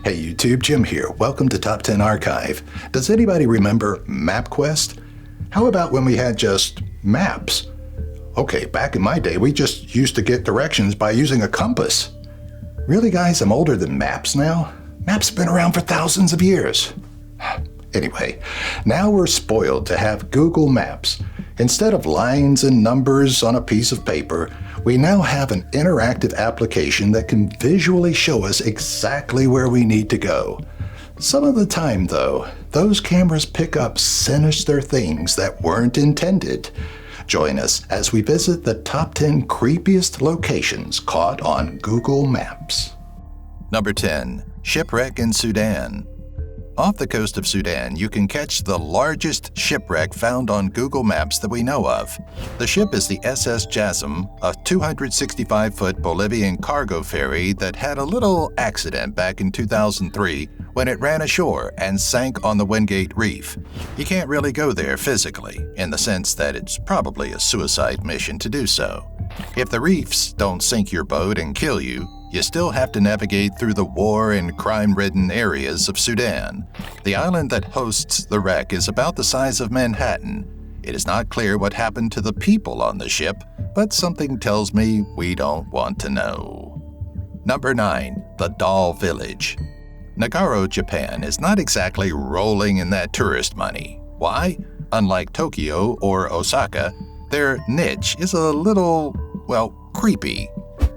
Hey YouTube, Jim here. Welcome to Top 10 Archive. Does anybody remember MapQuest? How about when we had just maps? Okay, back in my day, we just used to get directions by using a compass. Really, guys, I'm older than maps now. Maps have been around for thousands of years. Anyway, now we're spoiled to have Google Maps. Instead of lines and numbers on a piece of paper, we now have an interactive application that can visually show us exactly where we need to go. Some of the time, though, those cameras pick up sinister things that weren't intended. Join us as we visit the top 10 creepiest locations caught on Google Maps. Number 10. Shipwreck in Sudan. Off the coast of Sudan, you can catch the largest shipwreck found on Google Maps that we know of. The ship is the SS Jasm, a 265-foot Bolivian cargo ferry that had a little accident back in 2003 when it ran ashore and sank on the Wingate Reef. You can't really go there physically, in the sense that it's probably a suicide mission to do so. If the reefs don't sink your boat and kill you, you still have to navigate through the war and crime-ridden areas of Sudan. The island that hosts the wreck is about the size of Manhattan. It is not clear what happened to the people on the ship, but something tells me we don't want to know. Number 9. The Doll Village. Nagaro, Japan is not exactly rolling in that tourist money. Why? Unlike Tokyo or Osaka, their niche is a little, creepy.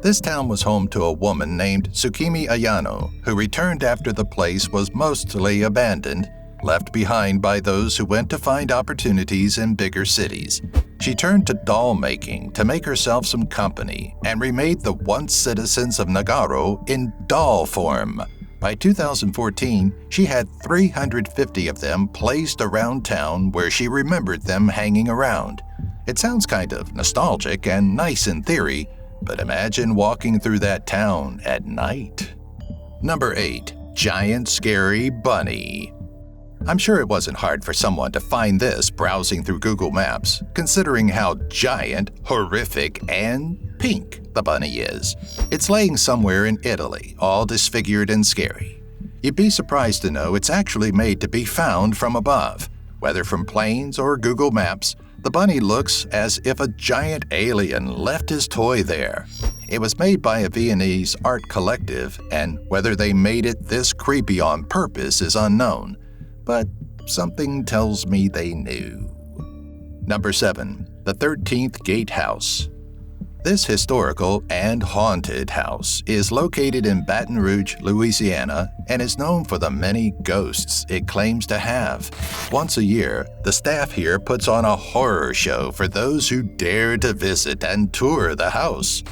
This town was home to a woman named Tsukimi Ayano, who returned after the place was mostly abandoned, left behind by those who went to find opportunities in bigger cities. She turned to doll making to make herself some company and remade the once citizens of Nagaro in doll form. By 2014, she had 350 of them placed around town where she remembered them hanging around. It sounds kind of nostalgic and nice in theory, but imagine walking through that town at night. Number 8. Giant Scary Bunny. I'm sure it wasn't hard for someone to find this browsing through Google Maps, considering how giant, horrific, and pink the bunny is. It's laying somewhere in Italy, all disfigured and scary. You'd be surprised to know it's actually made to be found from above. Whether from planes or Google Maps, the bunny looks as if a giant alien left his toy there. It was made by a Viennese art collective, and whether they made it this creepy on purpose is unknown. But something tells me they knew. Number 7. The 13th Gatehouse. This historical and haunted house is located in Baton Rouge, Louisiana, and is known for the many ghosts it claims to have. Once a year, the staff here puts on a horror show for those who dare to visit and tour the house.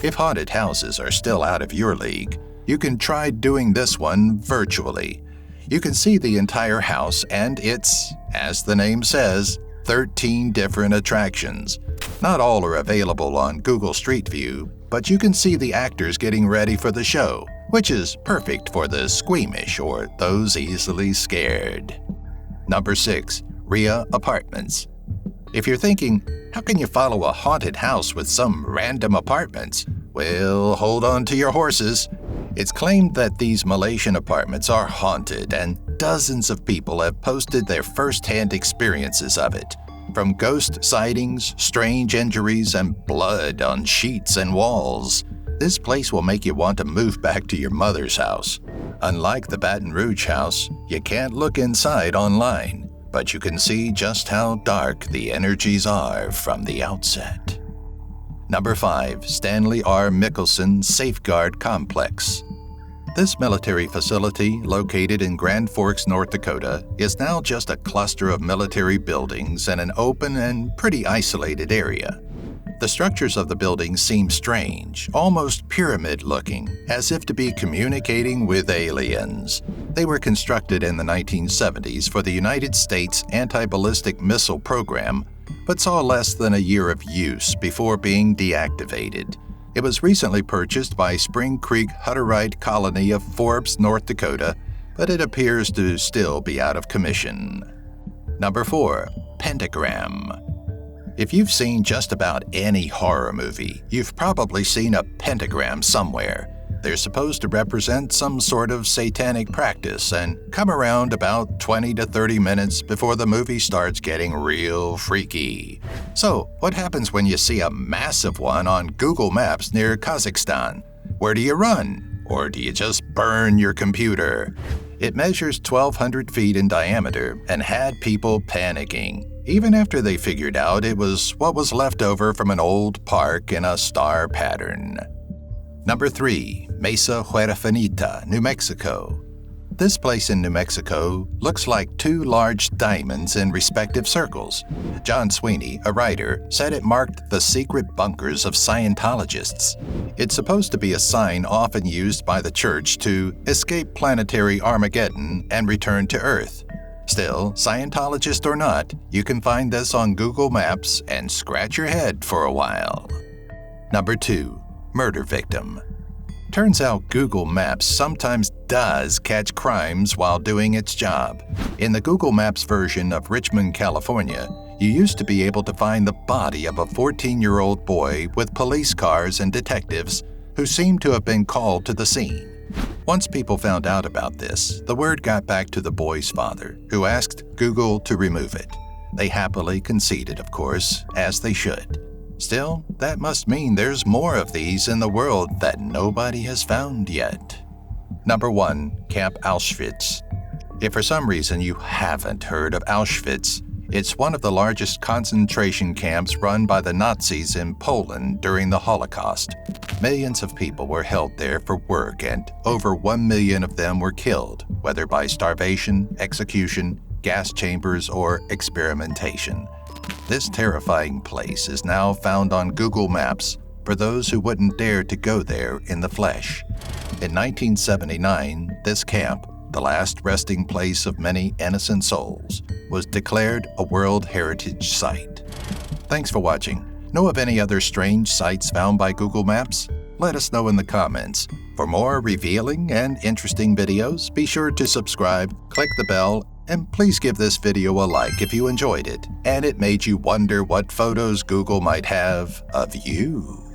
If haunted houses are still out of your league, you can try doing this one virtually. You can see the entire house and its, as the name says, 13 different attractions. Not all are available on Google Street View, but you can see the actors getting ready for the show, which is perfect for the squeamish or those easily scared. Number 6. Rhea Apartments. If you're thinking, how can you follow a haunted house with some random apartments? Well, hold on to your horses. It's claimed that these Malaysian apartments are haunted, and dozens of people have posted their first-hand experiences of it. From ghost sightings, strange injuries, and blood on sheets and walls, this place will make you want to move back to your mother's house. Unlike the Baton Rouge house, you can't look inside online, but you can see just how dark the energies are from the outset. Number 5. Stanley R. Mickelson Safeguard Complex. This military facility, located in Grand Forks, North Dakota, is now just a cluster of military buildings in an open and pretty isolated area. The structures of the buildings seem strange, almost pyramid-looking, as if to be communicating with aliens. They were constructed in the 1970s for the United States anti-ballistic missile program, but saw less than a year of use before being deactivated. It was recently purchased by Spring Creek Hutterite Colony of Forbes, North Dakota, but it appears to still be out of commission. Number 4. Pentagram. If you've seen just about any horror movie, you've probably seen a pentagram somewhere. They're supposed to represent some sort of satanic practice and come around about 20 to 30 minutes before the movie starts getting real freaky. So, what happens when you see a massive one on Google Maps near Kazakhstan? Where do you run? Or do you just burn your computer? It measures 1,200 feet in diameter and had people panicking, even after they figured out it was what was left over from an old park in a star pattern. Number 3. Mesa Huerfanita, New Mexico. This place in New Mexico looks like two large diamonds in respective circles. John Sweeney, a writer, said it marked the secret bunkers of Scientologists. It's supposed to be a sign often used by the church to escape planetary Armageddon and return to Earth. Still, Scientologist or not, you can find this on Google Maps and scratch your head for a while. Number 2. Murder victim. Turns out Google Maps sometimes does catch crimes while doing its job. In the Google Maps version of Richmond, California, you used to be able to find the body of a 14-year-old boy with police cars and detectives who seemed to have been called to the scene. Once people found out about this, the word got back to the boy's father, who asked Google to remove it. They happily conceded, of course, as they should. Still, that must mean there's more of these in the world that nobody has found yet. Number 1. Camp Auschwitz. If for some reason you haven't heard of Auschwitz, it's one of the largest concentration camps run by the Nazis in Poland during the Holocaust. Millions of people were held there for work, and over 1 million of them were killed, whether by starvation, execution, gas chambers, or experimentation. This terrifying place is now found on Google Maps for those who wouldn't dare to go there in the flesh. In 1979, this camp, the last resting place of many innocent souls, was declared a World Heritage Site. Thanks for watching. Know of any other strange sites found by Google Maps? Let us know in the comments. For more revealing and interesting videos, be sure to subscribe, click the bell, and please give this video a like if you enjoyed it and it made you wonder what photos Google might have of you.